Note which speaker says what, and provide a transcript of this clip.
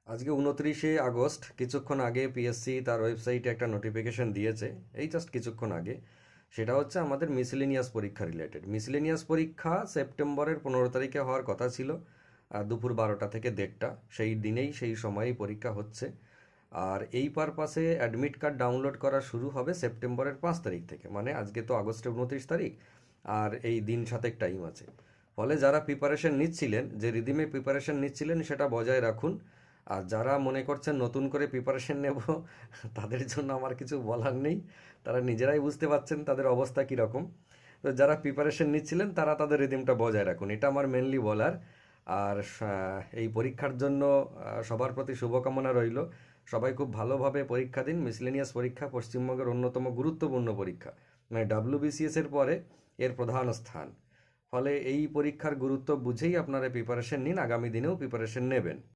Speaker 1: আজকে 29শে আগস্ট, কিছুক্ষণ আগে পিএসসি তার ওয়েবসাইটে একটা নোটিফিকেশন দিয়েছে, এই জাস্ট কিছুক্ষণ আগে। সেটা হচ্ছে আমাদের মিসেলেনিয়াস পরীক্ষা রিলেটেড। মিসেলেনিয়াস পরীক্ষা সেপ্টেম্বরের 15 তারিখে হওয়ার কথা ছিল, দুপুর 12টা থেকে 1:30, সেই দিনেই সেই সময়েই পরীক্ষা হচ্ছে। আর এই পারপাসে অ্যাডমিট কার্ড ডাউনলোড করা শুরু হবে সেপ্টেম্বরের 5 তারিখ থেকে, মানে আজকে তো আগস্টের 29 তারিখ, আর এই দিন সাতেক টাইম আছে। ফলে যারা প্রিপারেশন নিচ্ছিলেন, যে রিদিমে প্রিপারেশন নিচ্ছিলেন সেটা বজায় রাখুন। আর যারা মনে করছেন নতুন করে প্রিপারেশন নেব, তাদের জন্য আমার কিছু বলার নেই, তারা নিজেরাই বুঝতে পারছেন তাদের অবস্থা কীরকম। তো যারা প্রিপারেশন নিচ্ছিলেন তারা তাদের রিদিমটা বজায় রাখুন, এটা আমার মেনলি বলার। আর এই পরীক্ষার জন্য সবার প্রতি শুভকামনা রইল। সবাই খুব ভালোভাবে পরীক্ষা দিন। মিসলেনিয়াস পরীক্ষা পশ্চিমবঙ্গের অন্যতম গুরুত্বপূর্ণ পরীক্ষা, মানে ডাব্লিউবিসিএস এর পরে এর প্রধান স্থান। ফলে এই পরীক্ষার গুরুত্ব বুঝেই আপনারা প্রিপারেশন নিন, আগামী দিনেও প্রিপারেশন নেবেন।